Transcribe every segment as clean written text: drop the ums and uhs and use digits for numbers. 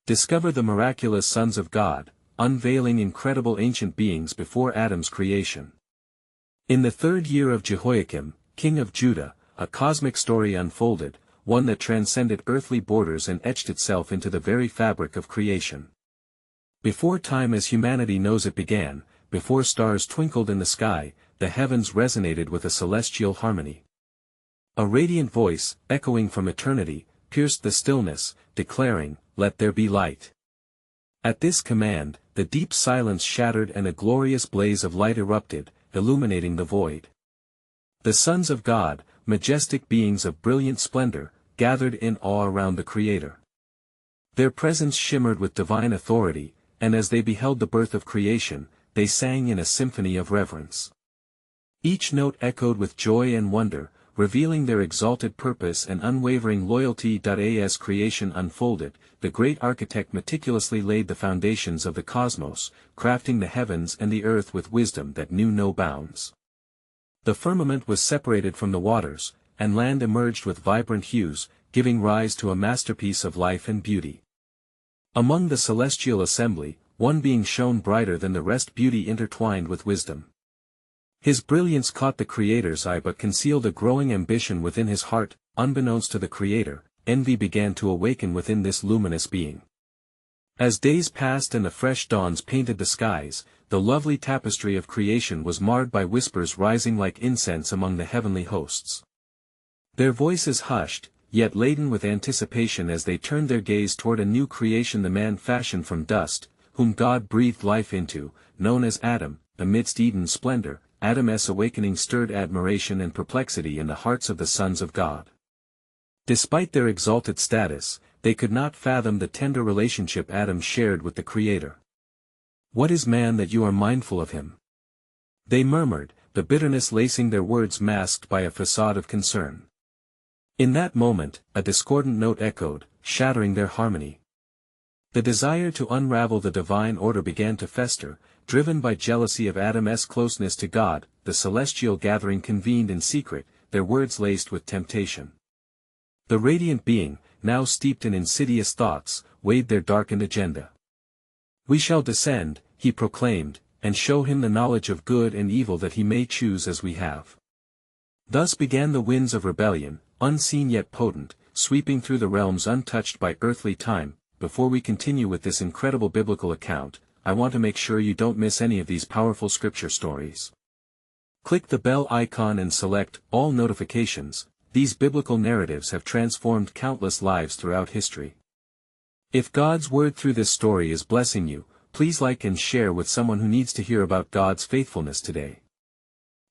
Discover the miraculous sons of God, unveiling incredible ancient beings before Adam's creation. In the 3rd year of Jehoiakim, king of Judah, a cosmic story unfolded, one that transcended earthly borders and etched itself into the very fabric of creation. Before time as humanity knows it began, before stars twinkled in the sky, the heavens resonated with a celestial harmony. A radiant voice, echoing from eternity, pierced the stillness, declaring, "Let there be light." At this command, the deep silence shattered and a glorious blaze of light erupted, illuminating the void. The sons of God, majestic beings of brilliant splendor, gathered in awe around the Creator. Their presence shimmered with divine authority, and as they beheld the birth of creation, they sang in a symphony of reverence. Each note echoed with joy and wonder, revealing their exalted purpose and unwavering loyalty. As creation unfolded, the great architect meticulously laid the foundations of the cosmos, crafting the heavens and the earth with wisdom that knew no bounds. The firmament was separated from the waters, and land emerged with vibrant hues, giving rise to a masterpiece of life and beauty. Among the celestial assembly, one being shone brighter than the rest, beauty intertwined with wisdom. His brilliance caught the Creator's eye but concealed a growing ambition within his heart. Unbeknownst to the Creator, envy began to awaken within this luminous being. As days passed and the fresh dawns painted the skies, the lovely tapestry of creation was marred by whispers rising like incense among the heavenly hosts. Their voices hushed, yet laden with anticipation as they turned their gaze toward a new creation, the man fashioned from dust, whom God breathed life into, known as Adam. Amidst Eden's splendor, Adam's awakening stirred admiration and perplexity in the hearts of the sons of God. Despite their exalted status, they could not fathom the tender relationship Adam shared with the Creator. "What is man that you are mindful of him?" they murmured, the bitterness lacing their words masked by a facade of concern. In that moment, a discordant note echoed, shattering their harmony. The desire to unravel the divine order began to fester, driven by jealousy of Adam's closeness to God. The celestial gathering convened in secret, their words laced with temptation. The radiant being, now steeped in insidious thoughts, weighed their darkened agenda. "We shall descend," he proclaimed, "and show him the knowledge of good and evil that he may choose as we have." Thus began the winds of rebellion, unseen yet potent, sweeping through the realms untouched by earthly time. Before we continue with this incredible biblical account, I want to make sure you don't miss any of these powerful scripture stories. Click the bell icon and select all notifications. These biblical narratives have transformed countless lives throughout history. If God's word through this story is blessing you, please like and share with someone who needs to hear about God's faithfulness today.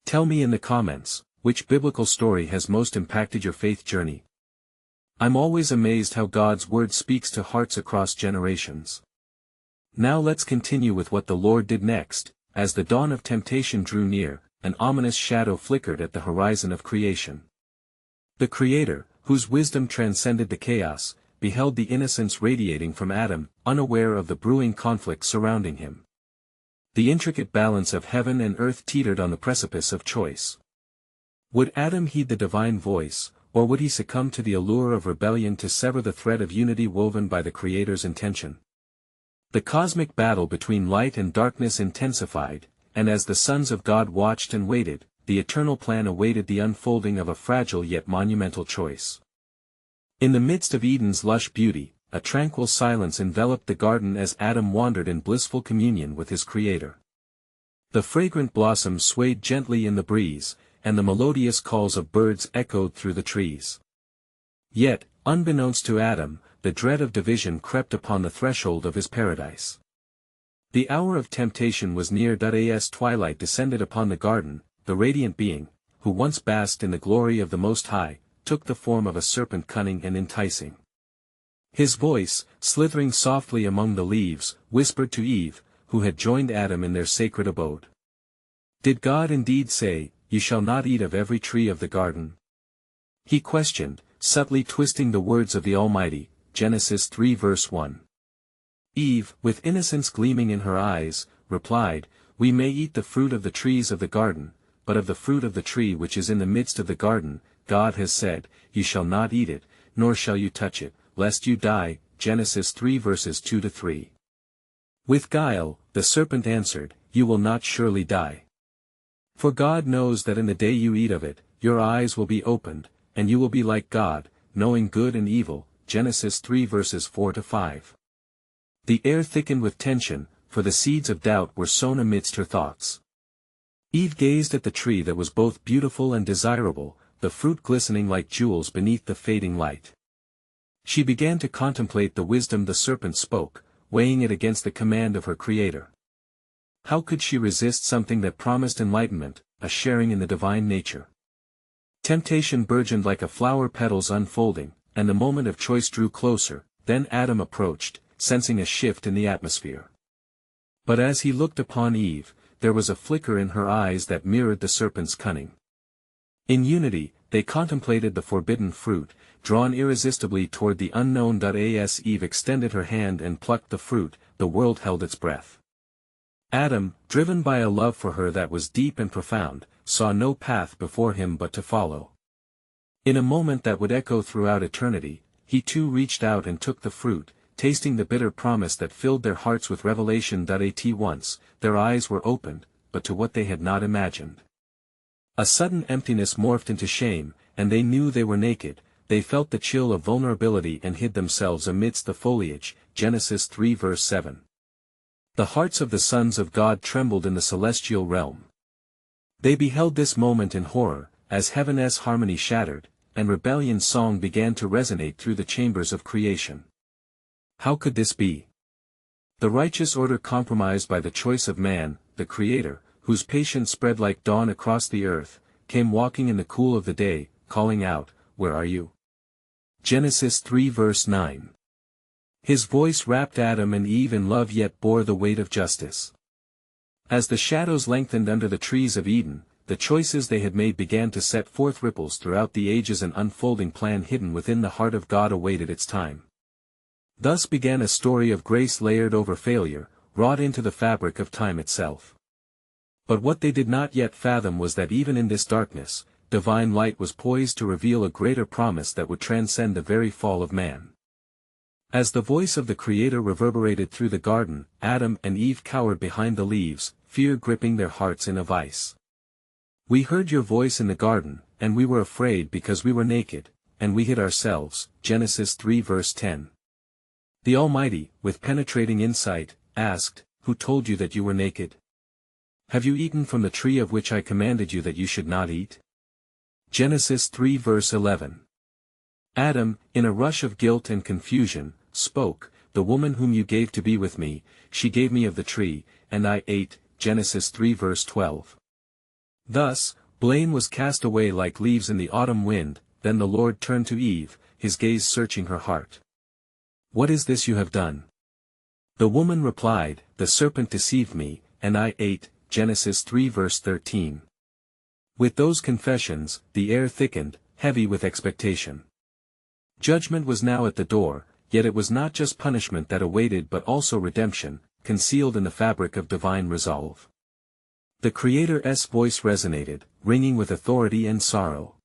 Tell me in the comments, which biblical story has most impacted your faith journey? I'm always amazed how God's word speaks to hearts across generations. Now let's continue with what the Lord did next. As the dawn of temptation drew near, an ominous shadow flickered at the horizon of creation. The Creator, whose wisdom transcended the chaos, beheld the innocence radiating from Adam, unaware of the brewing conflict surrounding him. The intricate balance of heaven and earth teetered on the precipice of choice. Would Adam heed the divine voice, or would he succumb to the allure of rebellion to sever the thread of unity woven by the Creator's intention? The cosmic battle between light and darkness intensified, and as the sons of God watched and waited, the eternal plan awaited the unfolding of a fragile yet monumental choice. In the midst of Eden's lush beauty, a tranquil silence enveloped the garden as Adam wandered in blissful communion with his Creator. The fragrant blossoms swayed gently in the breeze, and the melodious calls of birds echoed through the trees. Yet, unbeknownst to Adam, the dread of division crept upon the threshold of his paradise. The hour of temptation was near. As twilight descended upon the garden, the radiant being, who once basked in the glory of the Most High, took the form of a serpent cunning and enticing. His voice, slithering softly among the leaves, whispered to Eve, who had joined Adam in their sacred abode. "Did God indeed say, 'You shall not eat of every tree of the garden'?" he questioned, subtly twisting the words of the Almighty. Genesis 3 verse 1. Eve, with innocence gleaming in her eyes, replied, "We may eat the fruit of the trees of the garden, but of the fruit of the tree which is in the midst of the garden, God has said, 'You shall not eat it, nor shall you touch it, lest you die.'" Genesis 3 verses 2-3. With guile, the serpent answered, "You will not surely die. For God knows that in the day you eat of it, your eyes will be opened, and you will be like God, knowing good and evil." Genesis 3 verses 4-5. The air thickened with tension, for the seeds of doubt were sown amidst her thoughts. Eve gazed at the tree that was both beautiful and desirable, the fruit glistening like jewels beneath the fading light. She began to contemplate the wisdom the serpent spoke, weighing it against the command of her Creator. How could she resist something that promised enlightenment, a sharing in the divine nature? Temptation burgeoned like a flower petals unfolding, and the moment of choice drew closer. Then Adam approached, sensing a shift in the atmosphere. But as he looked upon Eve, there was a flicker in her eyes that mirrored the serpent's cunning. In unity, they contemplated the forbidden fruit, drawn irresistibly toward the unknown. As Eve extended her hand and plucked the fruit, the world held its breath. Adam, driven by a love for her that was deep and profound, saw no path before him but to follow. In a moment that would echo throughout eternity, he too reached out and took the fruit, tasting the bitter promise that filled their hearts with revelation. At once, their eyes were opened, but to what they had not imagined. A sudden emptiness morphed into shame, and they knew they were naked. They felt the chill of vulnerability and hid themselves amidst the foliage. Genesis 3 verse 7. The hearts of the sons of God trembled in the celestial realm. They beheld this moment in horror, as heaven's harmony shattered, and rebellion's song began to resonate through the chambers of creation. How could this be? The righteous order compromised by the choice of man, the Creator, whose patience spread like dawn across the earth, came walking in the cool of the day, calling out, "Where are you?" Genesis 3 verse 9. His voice wrapped Adam and Eve in love yet bore the weight of justice. As the shadows lengthened under the trees of Eden, the choices they had made began to set forth ripples throughout the ages. An unfolding plan hidden within the heart of God awaited its time. Thus began a story of grace layered over failure, wrought into the fabric of time itself. But what they did not yet fathom was that even in this darkness, divine light was poised to reveal a greater promise that would transcend the very fall of man. As the voice of the Creator reverberated through the garden, Adam and Eve cowered behind the leaves, fear gripping their hearts in a vice. "We heard your voice in the garden, and we were afraid because we were naked, and we hid ourselves." Genesis 3 verse 10. The Almighty, with penetrating insight, asked, "Who told you that you were naked? Have you eaten from the tree of which I commanded you that you should not eat?" Genesis 3 verse 11. Adam, in a rush of guilt and confusion, spoke, "The woman whom you gave to be with me, she gave me of the tree, and I ate." Genesis 3 verse 12. Thus, blame was cast away like leaves in the autumn wind. Then the Lord turned to Eve, his gaze searching her heart. "What is this you have done?" The woman replied, "The serpent deceived me, and I ate." Genesis 3 verse 13. With those confessions, the air thickened, heavy with expectation. Judgment was now at the door, yet it was not just punishment that awaited but also redemption, concealed in the fabric of divine resolve. The Creator's voice resonated, ringing with authority and sorrow.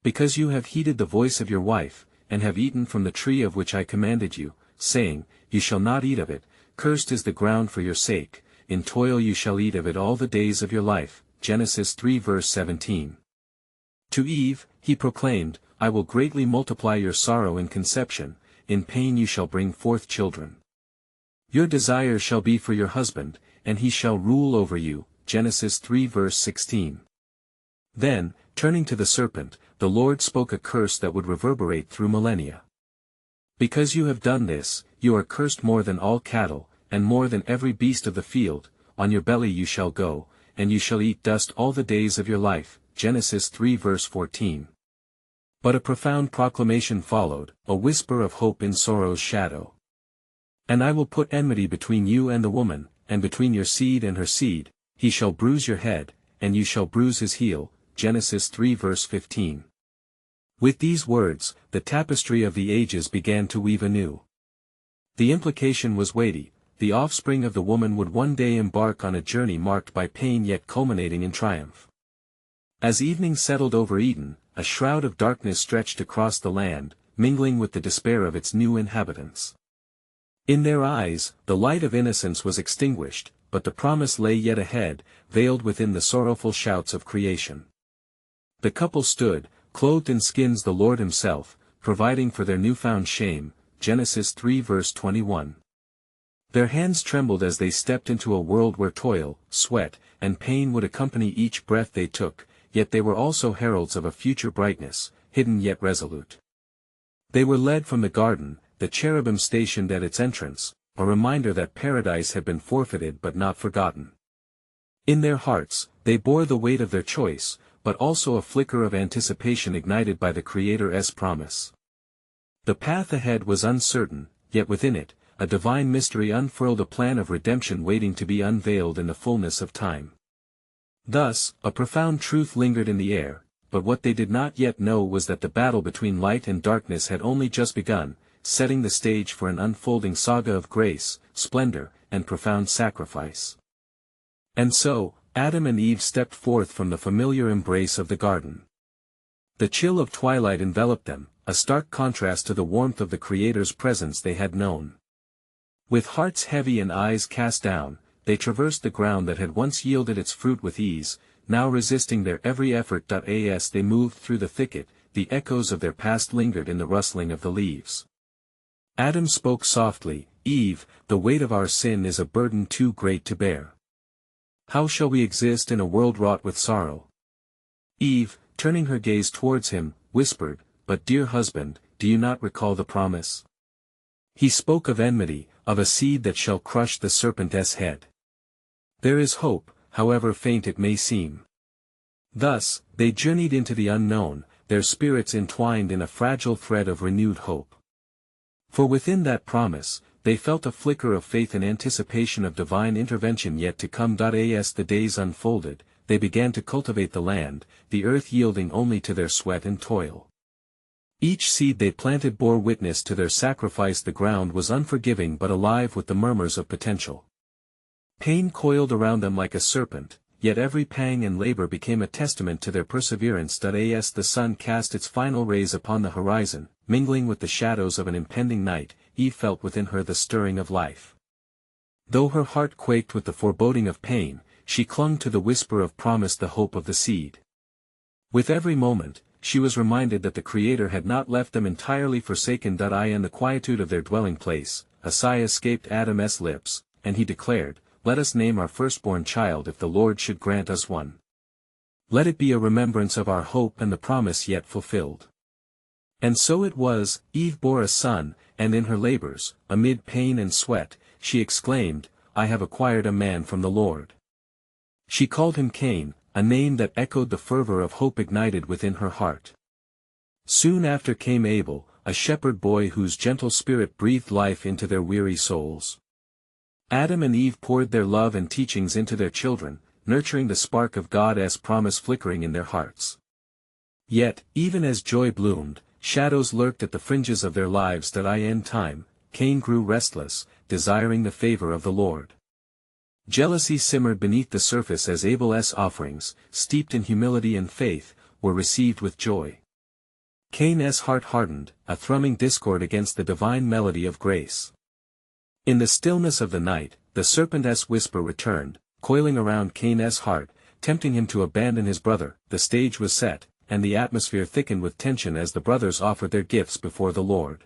"Because you have heeded the voice of your wife, and have eaten from the tree of which I commanded you, saying, You shall not eat of it, cursed is the ground for your sake, in toil you shall eat of it all the days of your life." Genesis 3 verse 17. To Eve, he proclaimed, "I will greatly multiply your sorrow in conception, in pain you shall bring forth children. Your desire shall be for your husband, and he shall rule over you." Genesis 3 verse 16. Then, turning to the serpent, the Lord spoke a curse that would reverberate through millennia. "Because you have done this, you are cursed more than all cattle, and more than every beast of the field. On your belly you shall go, and you shall eat dust all the days of your life." Genesis 3 verse 14. But a profound proclamation followed, a whisper of hope in sorrow's shadow. "And I will put enmity between you and the woman, and between your seed and her seed. He shall bruise your head, and you shall bruise his heel." Genesis 3 verse 15. With these words, the tapestry of the ages began to weave anew. The implication was weighty. The offspring of the woman would one day embark on a journey marked by pain yet culminating in triumph. As evening settled over Eden, a shroud of darkness stretched across the land, mingling with the despair of its new inhabitants. In their eyes, the light of innocence was extinguished, but the promise lay yet ahead, veiled within the sorrowful shouts of creation. The couple stood, clothed in skins the Lord himself, providing for their newfound shame, Genesis 3 verse 21. Their hands trembled as they stepped into a world where toil, sweat, and pain would accompany each breath they took, yet they were also heralds of a future brightness, hidden yet resolute. They were led from the garden, the cherubim stationed at its entrance, a reminder that paradise had been forfeited but not forgotten. In their hearts, they bore the weight of their choice, but also a flicker of anticipation ignited by the Creator's promise. The path ahead was uncertain, yet within it, a divine mystery unfurled, a plan of redemption waiting to be unveiled in the fullness of time. Thus, a profound truth lingered in the air, but what they did not yet know was that the battle between light and darkness had only just begun, setting the stage for an unfolding saga of grace, splendor, and profound sacrifice. And so, Adam and Eve stepped forth from the familiar embrace of the garden. The chill of twilight enveloped them, a stark contrast to the warmth of the Creator's presence they had known. With hearts heavy and eyes cast down, they traversed the ground that had once yielded its fruit with ease, now resisting their every effort. As they moved through the thicket, the echoes of their past lingered in the rustling of the leaves. Adam spoke softly, "Eve, the weight of our sin is a burden too great to bear. How shall we exist in a world wrought with sorrow?" Eve, turning her gaze towards him, whispered, "But dear husband, do you not recall the promise? He spoke of enmity, of a seed that shall crush the serpent's head. There is hope, however faint it may seem." Thus, they journeyed into the unknown, their spirits entwined in a fragile thread of renewed hope. For within that promise, they felt a flicker of faith and anticipation of divine intervention yet to come. As the days unfolded, they began to cultivate the land, the earth yielding only to their sweat and toil. Each seed they planted bore witness to their sacrifice. The ground was unforgiving but alive with the murmurs of potential. Pain coiled around them like a serpent, yet every pang and labor became a testament to their perseverance. As the sun cast its final rays upon the horizon, mingling with the shadows of an impending night, Eve felt within her the stirring of life. Though her heart quaked with the foreboding of pain, she clung to the whisper of promise, the hope of the seed. With every moment, she was reminded that the Creator had not left them entirely forsaken. In the quietude of their dwelling place, a sigh escaped Adam's lips, and he declared, "Let us name our firstborn child if the Lord should grant us one. Let it be a remembrance of our hope and the promise yet fulfilled." And so it was. Eve bore a son, and in her labors, amid pain and sweat, she exclaimed, "I have acquired a man from the Lord." She called him Cain, a name that echoed the fervor of hope ignited within her heart. Soon after came Abel, a shepherd boy whose gentle spirit breathed life into their weary souls. Adam and Eve poured their love and teachings into their children, nurturing the spark of God's promise flickering in their hearts. Yet, even as joy bloomed, shadows lurked at the fringes of their lives. In time, Cain grew restless, desiring the favor of the Lord. Jealousy simmered beneath the surface as Abel's offerings, steeped in humility and faith, were received with joy. Cain's heart hardened, a thrumming discord against the divine melody of grace. In the stillness of the night, the serpent's whisper returned, coiling around Cain's heart, tempting him to abandon his brother. The stage was set, and the atmosphere thickened with tension as the brothers offered their gifts before the Lord.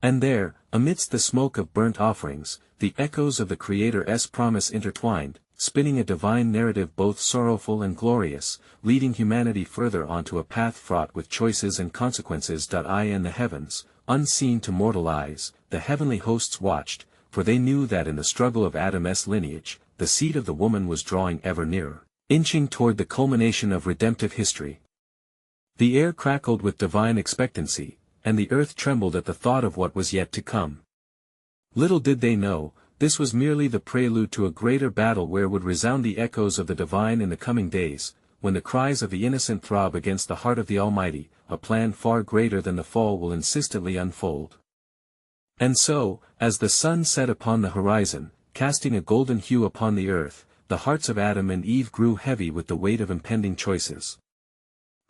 And there, amidst the smoke of burnt offerings, the echoes of the Creator's promise intertwined, spinning a divine narrative both sorrowful and glorious, leading humanity further onto a path fraught with choices and consequences. In the heavens, unseen to mortal eyes, the heavenly hosts watched, for they knew that in the struggle of Adam's lineage, the seed of the woman was drawing ever nearer, inching toward the culmination of redemptive history. The air crackled with divine expectancy, and the earth trembled at the thought of what was yet to come. Little did they know, this was merely the prelude to a greater battle where would resound the echoes of the divine in the coming days, when the cries of the innocent throb against the heart of the Almighty, a plan far greater than the fall will insistently unfold. And so, as the sun set upon the horizon, casting a golden hue upon the earth, the hearts of Adam and Eve grew heavy with the weight of impending choices.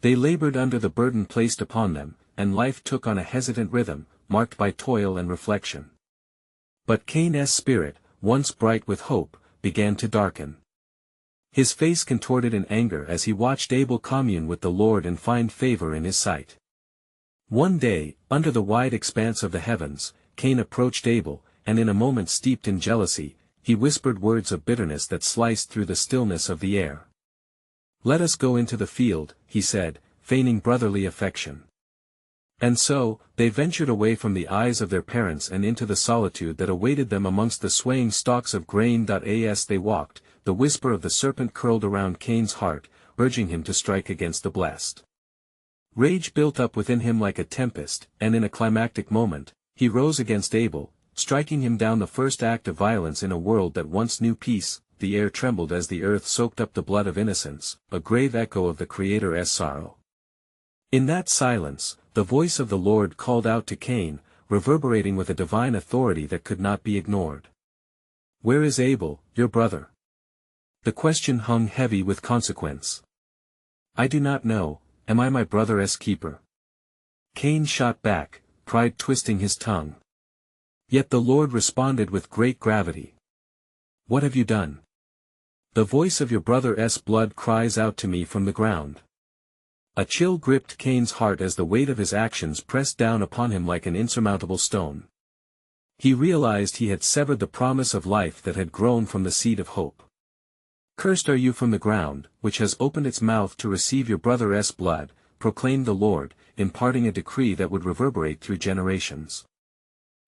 They labored under the burden placed upon them, and life took on a hesitant rhythm, marked by toil and reflection. But Cain's spirit, once bright with hope, began to darken. His face contorted in anger as he watched Abel commune with the Lord and find favor in his sight. One day, under the wide expanse of the heavens, Cain approached Abel, and in a moment steeped in jealousy, he whispered words of bitterness that sliced through the stillness of the air. "Let us go into the field," he said, feigning brotherly affection. And so, they ventured away from the eyes of their parents and into the solitude that awaited them amongst the swaying stalks of grain. As they walked, the whisper of the serpent curled around Cain's heart, urging him to strike against the blessed. Rage built up within him like a tempest, and in a climactic moment, he rose against Abel, striking him down, the first act of violence in a world that once knew peace. The air trembled as the earth soaked up the blood of innocence, a grave echo of the Creator's sorrow. In that silence, the voice of the Lord called out to Cain, reverberating with a divine authority that could not be ignored. "Where is Abel, your brother?" The question hung heavy with consequence. "I do not know. Am I my brother's keeper?" Cain shot back, pride twisting his tongue. Yet the Lord responded with great gravity. "What have you done? The voice of your brother's blood cries out to me from the ground." A chill gripped Cain's heart as the weight of his actions pressed down upon him like an insurmountable stone. He realized he had severed the promise of life that had grown from the seed of hope. "Cursed are you from the ground, which has opened its mouth to receive your brother's blood," proclaimed the Lord, imparting a decree that would reverberate through generations.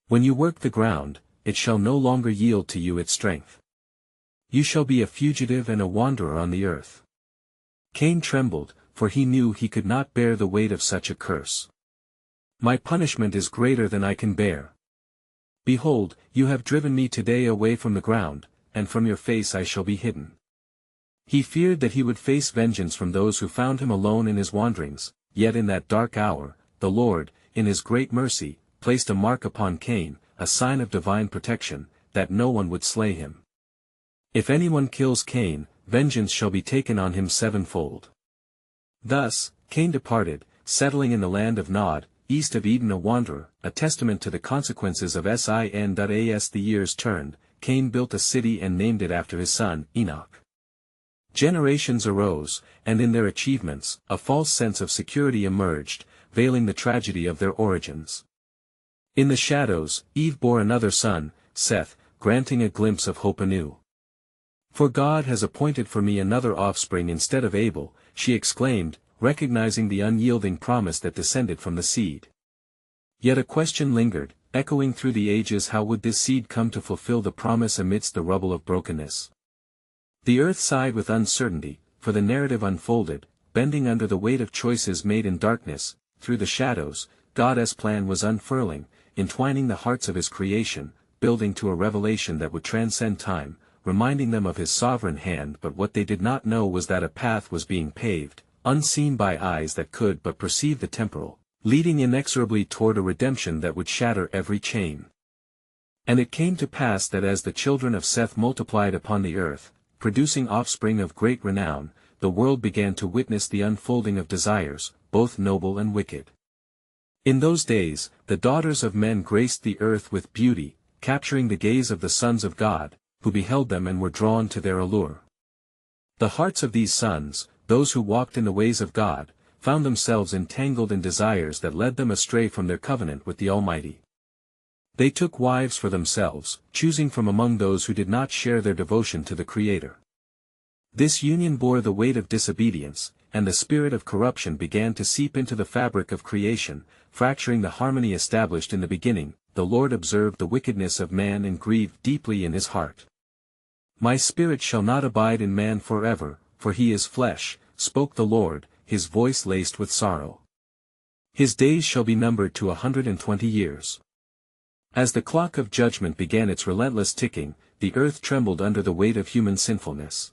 "When you work the ground, it shall no longer yield to you its strength. You shall be a fugitive and a wanderer on the earth." Cain trembled, for he knew he could not bear the weight of such a curse. "My punishment is greater than I can bear. Behold, you have driven me today away from the ground, and from your face I shall be hidden." He feared that he would face vengeance from those who found him alone in his wanderings, yet in that dark hour, the Lord, in his great mercy, placed a mark upon Cain, a sign of divine protection, that no one would slay him. "If anyone kills Cain, vengeance shall be taken on him sevenfold." Thus, Cain departed, settling in the land of Nod, east of Eden, a wanderer, a testament to the consequences of sin. As the years turned, Cain built a city and named it after his son, Enoch. Generations arose, and in their achievements, a false sense of security emerged, veiling the tragedy of their origins. In the shadows, Eve bore another son, Seth, granting a glimpse of hope anew. "For God has appointed for me another offspring instead of Abel," she exclaimed, recognizing the unyielding promise that descended from the seed. Yet a question lingered, echoing through the ages: how would this seed come to fulfill the promise amidst the rubble of brokenness? The earth sighed with uncertainty, for the narrative unfolded, bending under the weight of choices made in darkness. Through the shadows, God's plan was unfurling, entwining the hearts of his creation, building to a revelation that would transcend time, reminding them of his sovereign hand. But what they did not know was that a path was being paved, unseen by eyes that could but perceive the temporal, leading inexorably toward a redemption that would shatter every chain. And it came to pass that as the children of Seth multiplied upon the earth, producing offspring of great renown, the world began to witness the unfolding of desires, both noble and wicked. In those days, the daughters of men graced the earth with beauty, capturing the gaze of the sons of God, who beheld them and were drawn to their allure. The hearts of these sons, those who walked in the ways of God, found themselves entangled in desires that led them astray from their covenant with the Almighty. They took wives for themselves, choosing from among those who did not share their devotion to the Creator. This union bore the weight of disobedience, and the spirit of corruption began to seep into the fabric of creation, fracturing the harmony established in the beginning. The Lord observed the wickedness of man and grieved deeply in his heart. "My spirit shall not abide in man forever, for he is flesh," spoke the Lord, his voice laced with sorrow. "His days shall be numbered to 120 years. As the clock of judgment began its relentless ticking, the earth trembled under the weight of human sinfulness.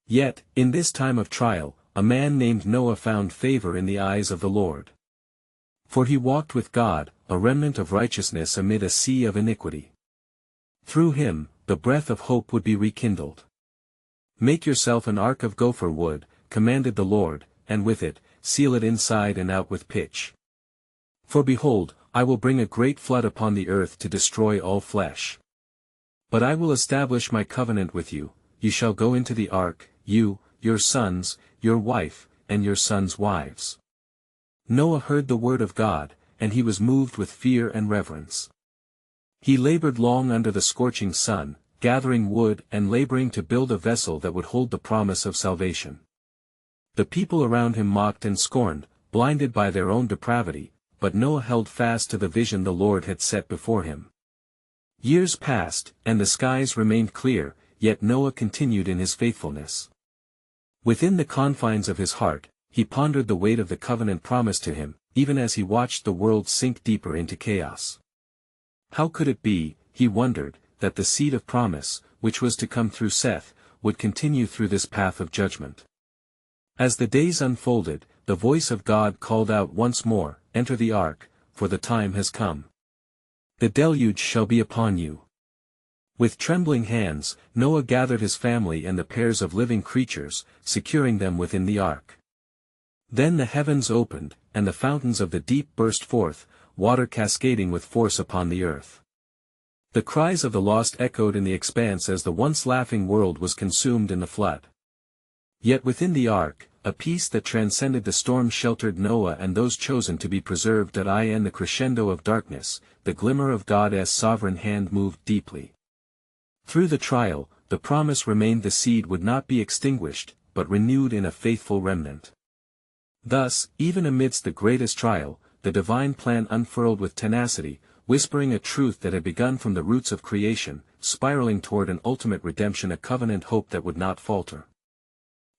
Yet, in this time of trial, a man named Noah found favor in the eyes of the Lord. For he walked with God, a remnant of righteousness amid a sea of iniquity. Through him, the breath of hope would be rekindled. "Make yourself an ark of gopher wood," commanded the Lord, "and with it, seal it inside and out with pitch. For behold, I will bring a great flood upon the earth to destroy all flesh. But I will establish my covenant with you, you shall go into the ark, you, your sons, your wife, and your sons' wives. Noah heard the word of God, and he was moved with fear and reverence. He labored long under the scorching sun, gathering wood and laboring to build a vessel that would hold the promise of salvation. The people around him mocked and scorned, blinded by their own depravity, but Noah held fast to the vision the Lord had set before him. Years passed, and the skies remained clear, yet Noah continued in his faithfulness. Within the confines of his heart, he pondered the weight of the covenant promised to him, even as he watched the world sink deeper into chaos. How could it be, he wondered, that the seed of promise, which was to come through Seth, would continue through this path of judgment? As the days unfolded, the voice of God called out once more, "Enter the ark, for the time has come. The deluge shall be upon you." With trembling hands, Noah gathered his family and the pairs of living creatures, securing them within the ark. Then the heavens opened, and the fountains of the deep burst forth, water cascading with force upon the earth. The cries of the lost echoed in the expanse as the once laughing world was consumed in the flood. Yet within the ark, a peace that transcended the storm sheltered Noah and those chosen to be preserved. In the crescendo of darkness, the glimmer of God's sovereign hand moved deeply. Through the trial, the promise remained: the seed would not be extinguished, but renewed in a faithful remnant. Thus, even amidst the greatest trial, the divine plan unfurled with tenacity, whispering a truth that had begun from the roots of creation, spiraling toward an ultimate redemption, a covenant hope that would not falter.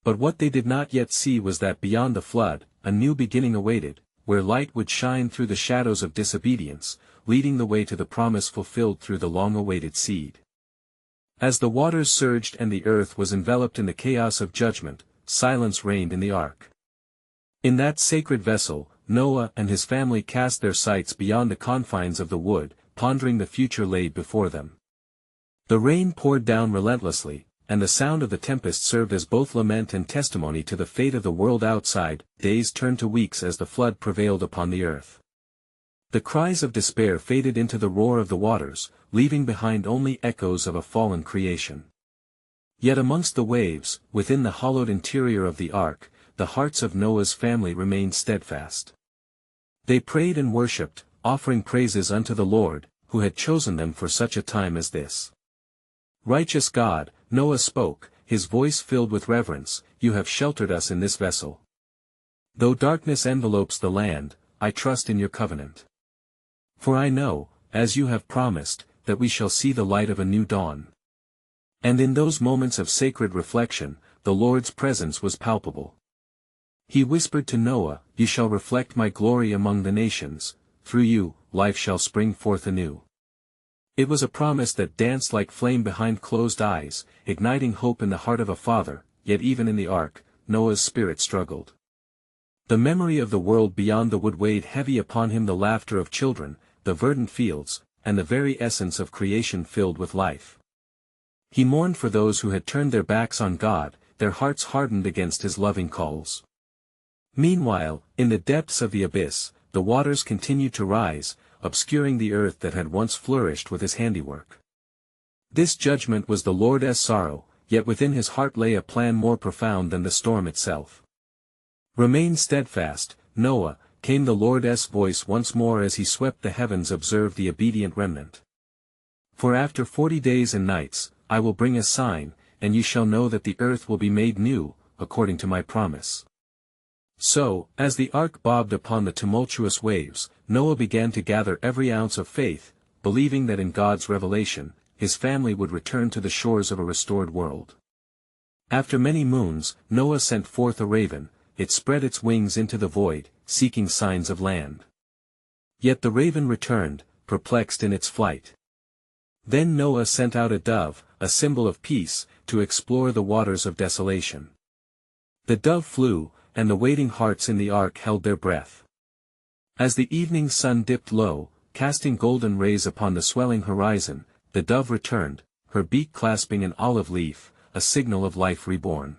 But what they did not yet see was that beyond the flood, a new beginning awaited, where light would shine through the shadows of disobedience, leading the way to the promise fulfilled through the long-awaited seed. As the waters surged and the earth was enveloped in the chaos of judgment, silence reigned in the ark. In that sacred vessel, Noah and his family cast their sights beyond the confines of the wood, pondering the future laid before them. The rain poured down relentlessly, and the sound of the tempest served as both lament and testimony to the fate of the world outside. Days turned to weeks as the flood prevailed upon the earth. The cries of despair faded into the roar of the waters, leaving behind only echoes of a fallen creation. Yet amongst the waves, within the hollowed interior of the ark, the hearts of Noah's family remained steadfast. They prayed and worshipped, offering praises unto the Lord, who had chosen them for such a time as this. "Righteous God," Noah spoke, his voice filled with reverence, "you have sheltered us in this vessel. Though darkness envelopes the land, I trust in your covenant. For I know, as you have promised, that we shall see the light of a new dawn." And in those moments of sacred reflection, the Lord's presence was palpable. He whispered to Noah, "You shall reflect my glory among the nations, through you, life shall spring forth anew." It was a promise that danced like flame behind closed eyes, igniting hope in the heart of a father, yet even in the ark, Noah's spirit struggled. The memory of the world beyond the wood weighed heavy upon him, the laughter of children, the verdant fields, and the very essence of creation filled with life. He mourned for those who had turned their backs on God, their hearts hardened against his loving calls. Meanwhile, in the depths of the abyss, the waters continued to rise, obscuring the earth that had once flourished with his handiwork. This judgment was the Lord's sorrow, yet within his heart lay a plan more profound than the storm itself. "Remain steadfast, Noah," came the Lord's voice once more as he swept the heavens. "Observe the obedient remnant. For after 40 days and nights, I will bring a sign, and you shall know that the earth will be made new, according to my promise." So, as the ark bobbed upon the tumultuous waves, Noah began to gather every ounce of faith, believing that in God's revelation, his family would return to the shores of a restored world. After many moons, Noah sent forth a raven. It spread its wings into the void, seeking signs of land. Yet the raven returned, perplexed in its flight. Then Noah sent out a dove, a symbol of peace, to explore the waters of desolation. The dove flew, and the waiting hearts in the ark held their breath. As the evening sun dipped low, casting golden rays upon the swelling horizon, the dove returned, her beak clasping an olive leaf, a signal of life reborn.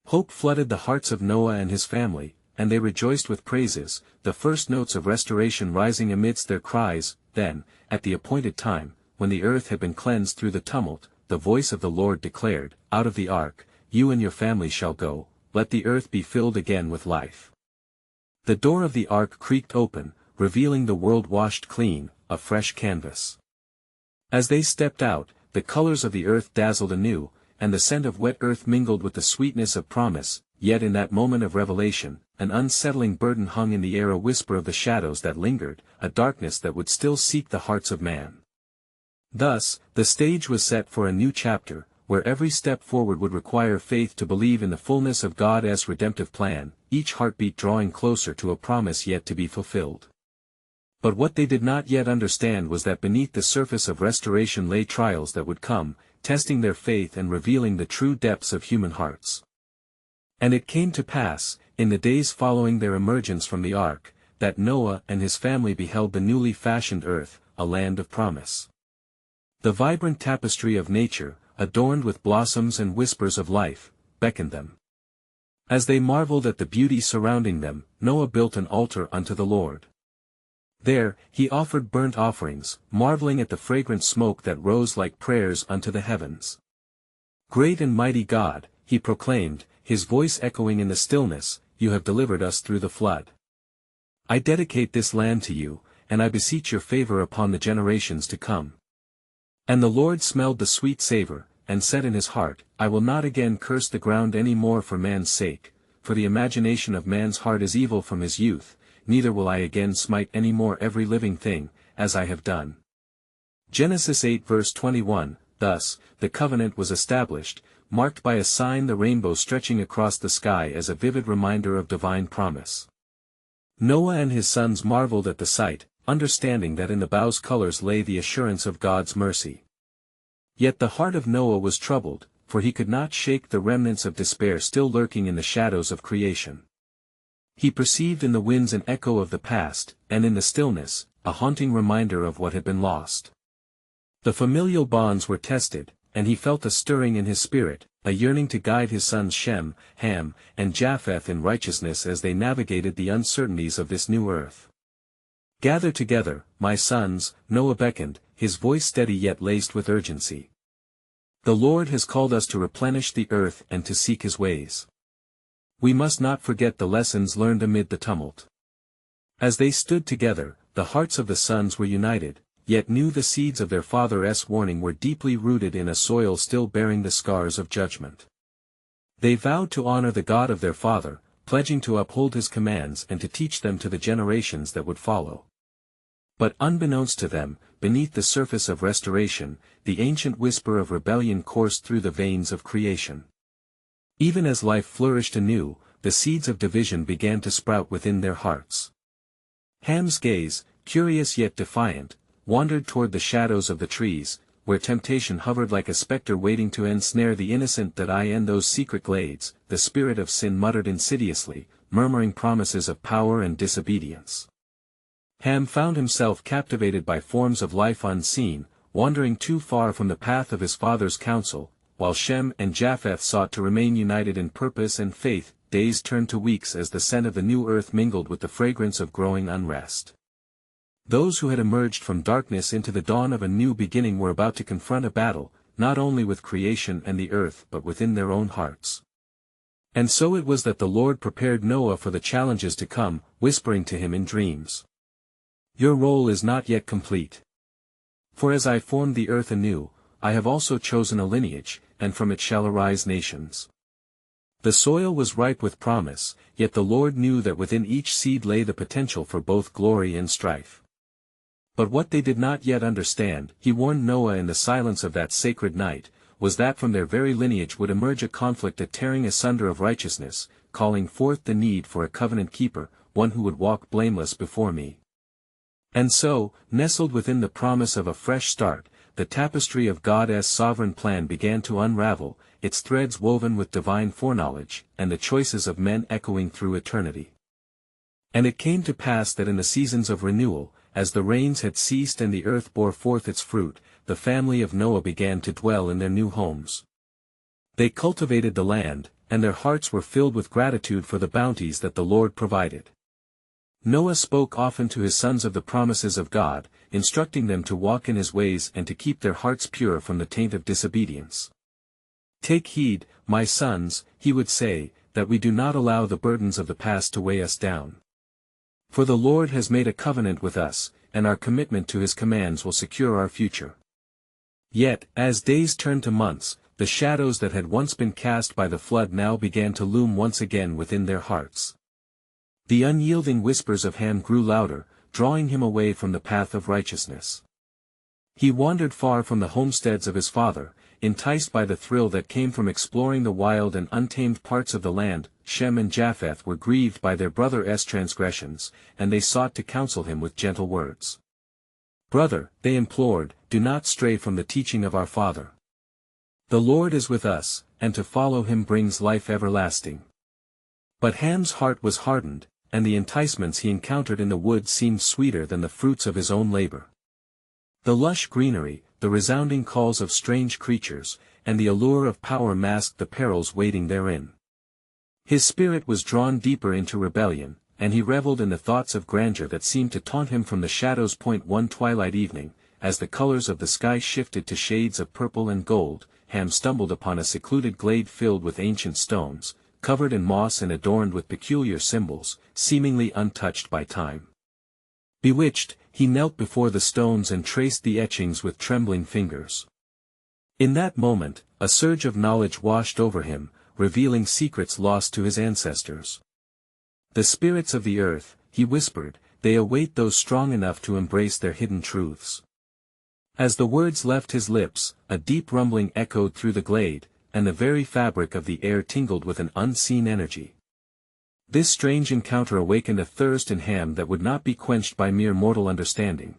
Hope flooded the hearts of Noah and his family, and they rejoiced with praises, the first notes of restoration rising amidst their cries. Then, at the appointed time, when the earth had been cleansed through the tumult, the voice of the Lord declared, "Out of the ark, you and your family shall go, let the earth be filled again with life." The door of the ark creaked open, revealing the world washed clean, a fresh canvas. As they stepped out, the colors of the earth dazzled anew, and the scent of wet earth mingled with the sweetness of promise. Yet in that moment of revelation, an unsettling burden hung in the air, a whisper of the shadows that lingered, a darkness that would still seek the hearts of man. Thus, the stage was set for a new chapter, where every step forward would require faith to believe in the fullness of God's redemptive plan, each heartbeat drawing closer to a promise yet to be fulfilled. But what they did not yet understand was that beneath the surface of restoration lay trials that would come, testing their faith and revealing the true depths of human hearts. And it came to pass, in the days following their emergence from the ark, that Noah and his family beheld the newly fashioned earth, a land of promise. The vibrant tapestry of nature, adorned with blossoms and whispers of life, beckoned them. As they marveled at the beauty surrounding them, Noah built an altar unto the Lord. There, he offered burnt offerings, marveling at the fragrant smoke that rose like prayers unto the heavens. "Great and mighty God," he proclaimed, his voice echoing in the stillness, "you have delivered us through the flood. I dedicate this land to you, and I beseech your favor upon the generations to come." And the Lord smelled the sweet savor, and said in his heart, "I will not again curse the ground any more for man's sake, for the imagination of man's heart is evil from his youth, neither will I again smite any more every living thing, as I have done." Genesis 8 verse 21. Thus, the covenant was established, marked by a sign, the rainbow stretching across the sky as a vivid reminder of divine promise. Noah and his sons marveled at the sight, understanding that in the bough's colors lay the assurance of God's mercy. Yet the heart of Noah was troubled, for he could not shake the remnants of despair still lurking in the shadows of creation. He perceived in the winds an echo of the past, and in the stillness, a haunting reminder of what had been lost. The familial bonds were tested, and he felt a stirring in his spirit, a yearning to guide his sons Shem, Ham, and Japheth in righteousness as they navigated the uncertainties of this new earth. "Gather together, my sons," Noah beckoned, his voice steady yet laced with urgency. "The Lord has called us to replenish the earth and to seek his ways. We must not forget the lessons learned amid the tumult." As they stood together, the hearts of the sons were united, yet knew the seeds of their father's warning were deeply rooted in a soil still bearing the scars of judgment. They vowed to honor the God of their father, pledging to uphold his commands and to teach them to the generations that would follow. But unbeknownst to them, beneath the surface of restoration, the ancient whisper of rebellion coursed through the veins of creation. Even as life flourished anew, the seeds of division began to sprout within their hearts. Ham's gaze, curious yet defiant, wandered toward the shadows of the trees, where temptation hovered like a specter waiting to ensnare the innocent. That I in those secret glades, the spirit of sin muttered insidiously, murmuring promises of power and disobedience. Ham found himself captivated by forms of life unseen, wandering too far from the path of his father's counsel, while Shem and Japheth sought to remain united in purpose and faith. Days turned to weeks as the scent of the new earth mingled with the fragrance of growing unrest. Those who had emerged from darkness into the dawn of a new beginning were about to confront a battle, not only with creation and the earth but within their own hearts. And so it was that the Lord prepared Noah for the challenges to come, whispering to him in dreams. "Your role is not yet complete. For as I formed the earth anew, I have also chosen a lineage, and from it shall arise nations." The soil was ripe with promise, yet the Lord knew that within each seed lay the potential for both glory and strife. But what they did not yet understand, he warned Noah in the silence of that sacred night, was that from their very lineage would emerge a conflict, a tearing asunder of righteousness, calling forth the need for a covenant keeper, one who would walk blameless before me. And so, nestled within the promise of a fresh start, the tapestry of God's sovereign plan began to unravel, its threads woven with divine foreknowledge, and the choices of men echoing through eternity. And it came to pass that in the seasons of renewal, as the rains had ceased and the earth bore forth its fruit, the family of Noah began to dwell in their new homes. They cultivated the land, and their hearts were filled with gratitude for the bounties that the Lord provided. Noah spoke often to his sons of the promises of God, instructing them to walk in his ways and to keep their hearts pure from the taint of disobedience. "Take heed, my sons," he would say, "that we do not allow the burdens of the past to weigh us down. For the Lord has made a covenant with us, and our commitment to his commands will secure our future." Yet, as days turned to months, the shadows that had once been cast by the flood now began to loom once again within their hearts. The unyielding whispers of Ham grew louder, drawing him away from the path of righteousness. He wandered far from the homesteads of his father, enticed by the thrill that came from exploring the wild and untamed parts of the land. Shem and Japheth were grieved by their brother's transgressions, and they sought to counsel him with gentle words. "Brother," they implored, "do not stray from the teaching of our father. The Lord is with us, and to follow him brings life everlasting." But Ham's heart was hardened, and the enticements he encountered in the woods seemed sweeter than the fruits of his own labor. The lush greenery, the resounding calls of strange creatures, and the allure of power masked the perils waiting therein. His spirit was drawn deeper into rebellion, and he reveled in the thoughts of grandeur that seemed to taunt him from the shadows. One twilight evening, as the colors of the sky shifted to shades of purple and gold, Ham stumbled upon a secluded glade filled with ancient stones, covered in moss and adorned with peculiar symbols, seemingly untouched by time. Bewitched, he knelt before the stones and traced the etchings with trembling fingers. In that moment, a surge of knowledge washed over him, revealing secrets lost to his ancestors. "The spirits of the earth," he whispered, "they await those strong enough to embrace their hidden truths." As the words left his lips, a deep rumbling echoed through the glade, and the very fabric of the air tingled with an unseen energy. This strange encounter awakened a thirst in Ham that would not be quenched by mere mortal understanding.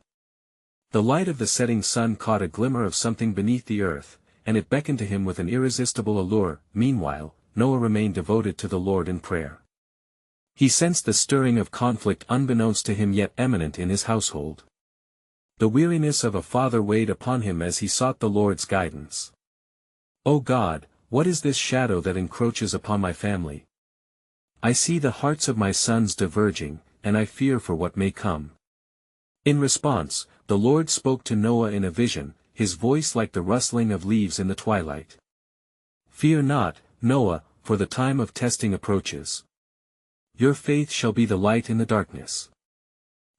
The light of the setting sun caught a glimmer of something beneath the earth, and it beckoned to him with an irresistible allure. Meanwhile, Noah remained devoted to the Lord in prayer. He sensed the stirring of conflict unbeknownst to him yet imminent in his household. The weariness of a father weighed upon him as he sought the Lord's guidance. "O God, what is this shadow that encroaches upon my family? I see the hearts of my sons diverging, and I fear for what may come." In response, the Lord spoke to Noah in a vision, his voice like the rustling of leaves in the twilight. "Fear not, Noah, for the time of testing approaches. Your faith shall be the light in the darkness.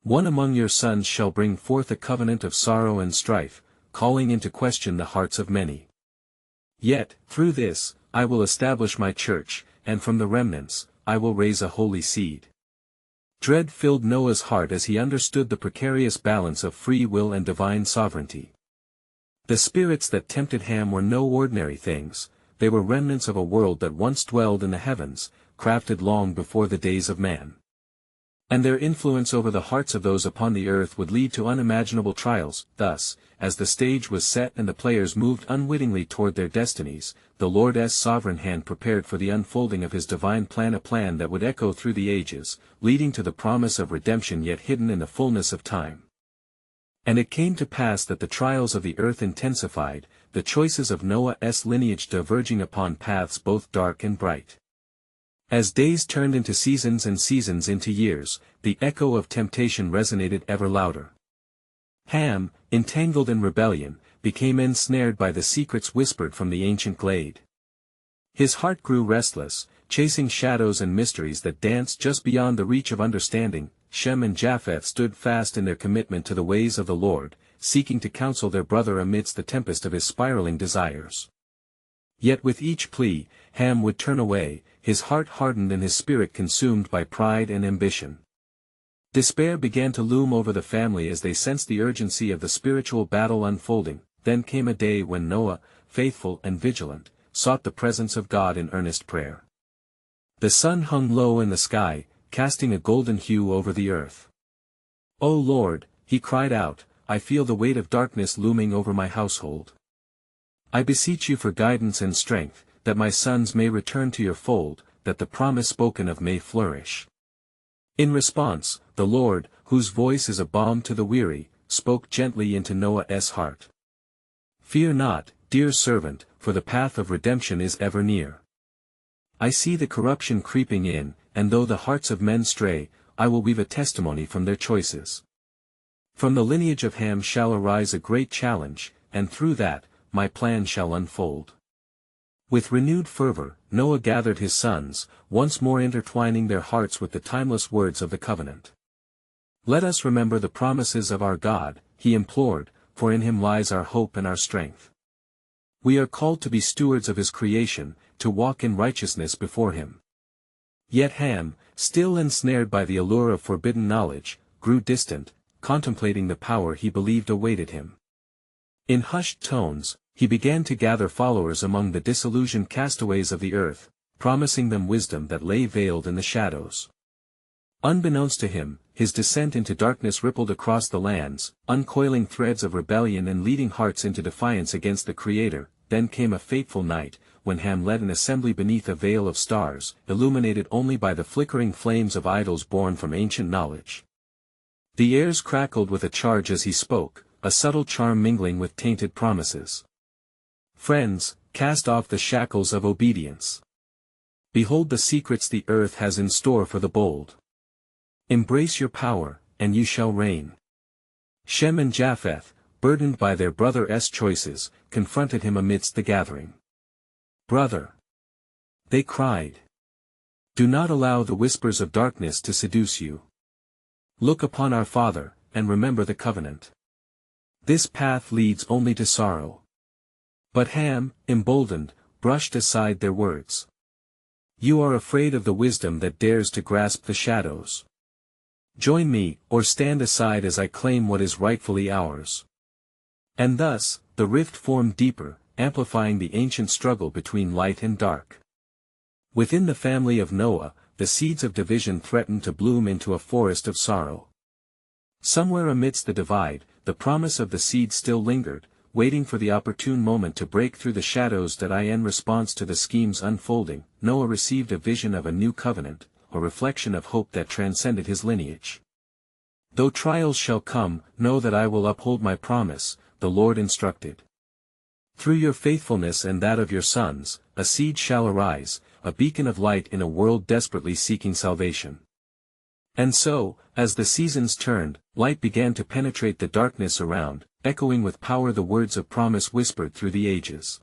One among your sons shall bring forth a covenant of sorrow and strife, calling into question the hearts of many. Yet, through this, I will establish my church, and from the remnants, I will raise a holy seed." Dread filled Noah's heart as he understood the precarious balance of free will and divine sovereignty. The spirits that tempted Ham were no ordinary things, they were remnants of a world that once dwelled in the heavens, crafted long before the days of man. And their influence over the hearts of those upon the earth would lead to unimaginable trials. Thus, as the stage was set and the players moved unwittingly toward their destinies, the Lord's sovereign hand prepared for the unfolding of his divine plan, a plan that would echo through the ages, leading to the promise of redemption yet hidden in the fullness of time. And it came to pass that the trials of the earth intensified, the choices of Noah's lineage diverging upon paths both dark and bright. As days turned into seasons and seasons into years, the echo of temptation resonated ever louder. Ham, entangled in rebellion, became ensnared by the secrets whispered from the ancient glade. His heart grew restless, chasing shadows and mysteries that danced just beyond the reach of understanding. Shem and Japheth stood fast in their commitment to the ways of the Lord, seeking to counsel their brother amidst the tempest of his spiraling desires. Yet with each plea, Ham would turn away, his heart hardened and his spirit consumed by pride and ambition. Despair began to loom over the family as they sensed the urgency of the spiritual battle unfolding. Then came a day when Noah, faithful and vigilant, sought the presence of God in earnest prayer. The sun hung low in the sky, casting a golden hue over the earth. "O Lord," he cried out, "I feel the weight of darkness looming over my household. I beseech you for guidance and strength, that my sons may return to your fold, that the promise spoken of may flourish." In response, the Lord, whose voice is a balm to the weary, spoke gently into Noah's heart. "Fear not, dear servant, for the path of redemption is ever near. I see the corruption creeping in, and though the hearts of men stray, I will weave a testimony from their choices. From the lineage of Ham shall arise a great challenge, and through that, my plan shall unfold. With renewed fervor, Noah gathered his sons, once more intertwining their hearts with the timeless words of the covenant. Let us remember the promises of our God, he implored, for in him lies our hope and our strength. We are called to be stewards of his creation, to walk in righteousness before him. Yet Ham, still ensnared by the allure of forbidden knowledge, grew distant, contemplating the power he believed awaited him. In hushed tones, he began to gather followers among the disillusioned castaways of the earth, promising them wisdom that lay veiled in the shadows. Unbeknownst to him, his descent into darkness rippled across the lands, uncoiling threads of rebellion and leading hearts into defiance against the Creator. Then came a fateful night, when Ham led an assembly beneath a veil of stars, illuminated only by the flickering flames of idols born from ancient knowledge. The airs crackled with a charge as he spoke, a subtle charm mingling with tainted promises. Friends, cast off the shackles of obedience. Behold the secrets the earth has in store for the bold. Embrace your power, and you shall reign. Shem and Japheth, burdened by their brother's choices, confronted him amidst the gathering. Brother! They cried. Do not allow the whispers of darkness to seduce you. Look upon our Father, and remember the covenant. This path leads only to sorrow. But Ham, emboldened, brushed aside their words. You are afraid of the wisdom that dares to grasp the shadows. Join me, or stand aside as I claim what is rightfully ours. And thus, the rift formed deeper, amplifying the ancient struggle between light and dark. Within the family of Noah, the seeds of division threatened to bloom into a forest of sorrow. Somewhere amidst the divide, the promise of the seed still lingered, waiting for the opportune moment to break through the shadows that in response to the scheme's unfolding, Noah received a vision of a new covenant, a reflection of hope that transcended his lineage. Though trials shall come, know that I will uphold my promise, the Lord instructed. Through your faithfulness and that of your sons, a seed shall arise, a beacon of light in a world desperately seeking salvation. And so, as the seasons turned, light began to penetrate the darkness around, echoing with power the words of promise whispered through the ages.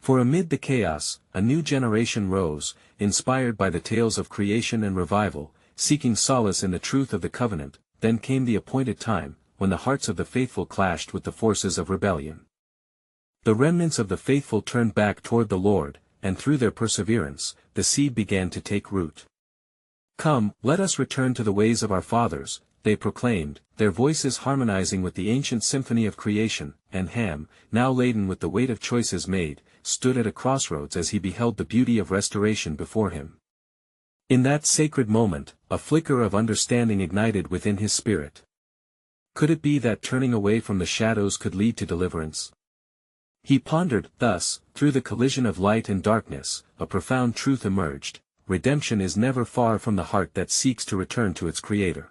For amid the chaos, a new generation rose, inspired by the tales of creation and revival, seeking solace in the truth of the covenant. Then came the appointed time, when the hearts of the faithful clashed with the forces of rebellion. The remnants of the faithful turned back toward the Lord, and through their perseverance, the seed began to take root. Come, let us return to the ways of our fathers, they proclaimed, their voices harmonizing with the ancient symphony of creation. And Ham, now laden with the weight of choices made, stood at a crossroads as he beheld the beauty of restoration before him. In that sacred moment, a flicker of understanding ignited within his spirit. Could it be that turning away from the shadows could lead to deliverance? He pondered. Thus, through the collision of light and darkness, a profound truth emerged: redemption is never far from the heart that seeks to return to its Creator.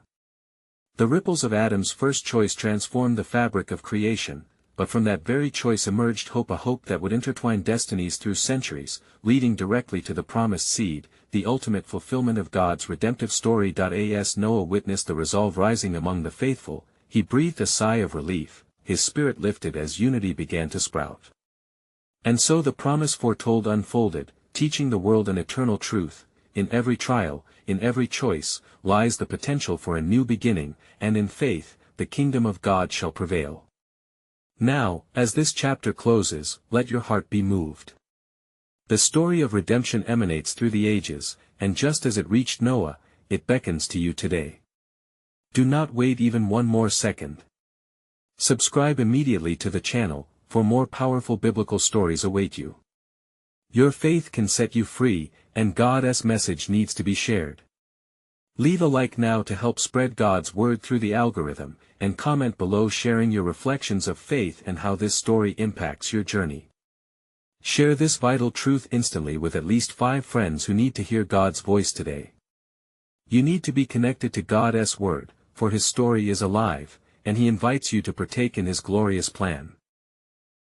The ripples of Adam's first choice transformed the fabric of creation, but from that very choice emerged hope, a hope that would intertwine destinies through centuries, leading directly to the promised seed, the ultimate fulfillment of God's redemptive story. As Noah witnessed the resolve rising among the faithful, he breathed a sigh of relief, his spirit lifted as unity began to sprout. And so the promise foretold unfolded, teaching the world an eternal truth: in every trial, in every choice, lies the potential for a new beginning, and in faith, the kingdom of God shall prevail. Now, as this chapter closes, let your heart be moved. The story of redemption emanates through the ages, and just as it reached Noah, it beckons to you today. Do not wait even one more second. Subscribe immediately to the channel, for more powerful biblical stories await you. Your faith can set you free, and God's message needs to be shared. Leave a like now to help spread God's word through the algorithm, and comment below sharing your reflections of faith and how this story impacts your journey. Share this vital truth instantly with at least 5 friends who need to hear God's voice today. You need to be connected to God's word, for His story is alive, and He invites you to partake in His glorious plan.